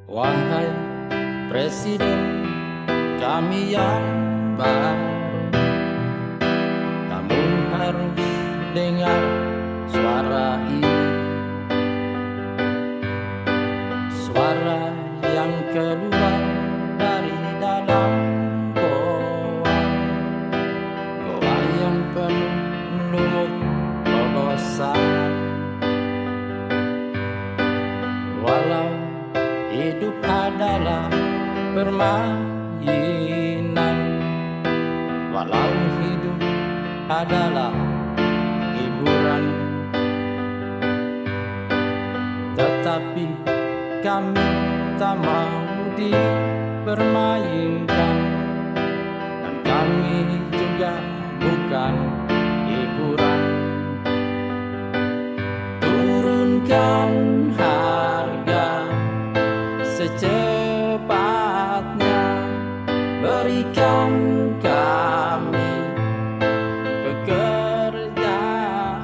Wahai Presiden kami yang baru, kamu harus dengar suara ini, suara yang keluar dari dalam goa yang penuh lumut lolosan. Walau hidup adalah permainan, walau hidup adalah hiburan, tetapi kami tak mau dipermainkan, dan kami juga bukan hiburan. Turunkan harga secepatnya, berikan kami pekerjaan.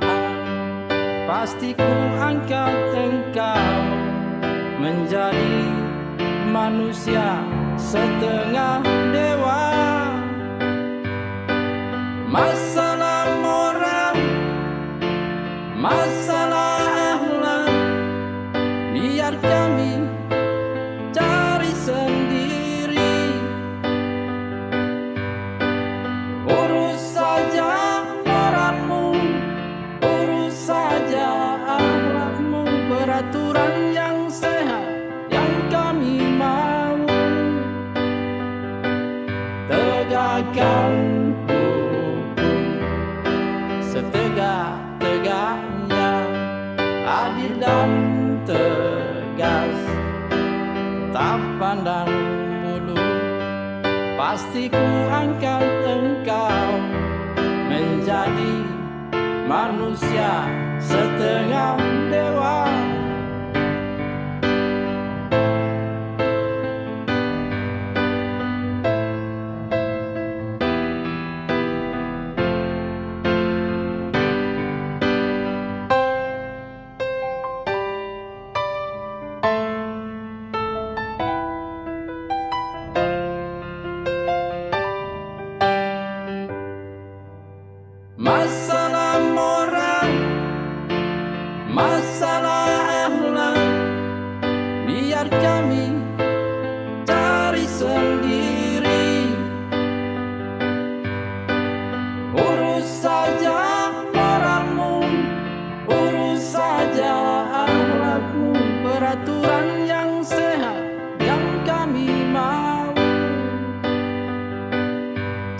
Pasti ku angkat engkau menjadi manusia setengah dewa. Masalah moral, masalah akhlak, biar kami cari sendiri. Urus saja moralmu, urus saja akhlakmu, peraturan yang sehat yang kami mau. Tegakkan hukum setegak-tegaknya, adil dan tegas, tak pandang bulu. Pasti ku angkat engkau menjadi manusia setengah dewa. Masalah moral, masalah akhlak, biar kami cari sendiri. Urus saja moralmu, urus saja akhlakmu, peraturan yang sehat yang kami mau.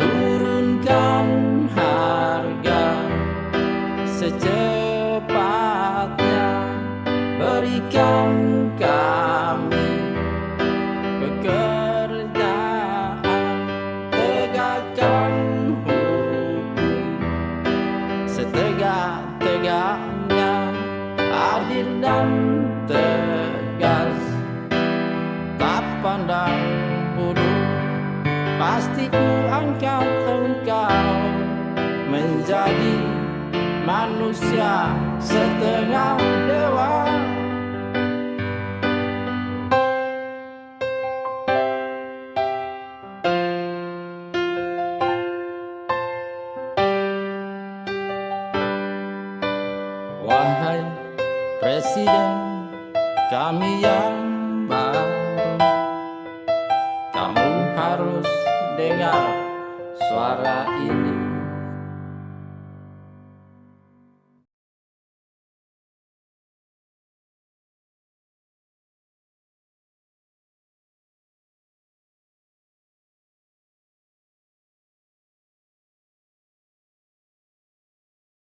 Turunkan harga secepatnya, berikan kami pekerjaan. Tegakkan hukum setegak-tegaknya, adil dan tegas, tak pandang bulu. Pasti ku angkat engkau menjadi manusia setengah dewa. Wahai Presiden kami yang baru, kamu harus dengar suara ini,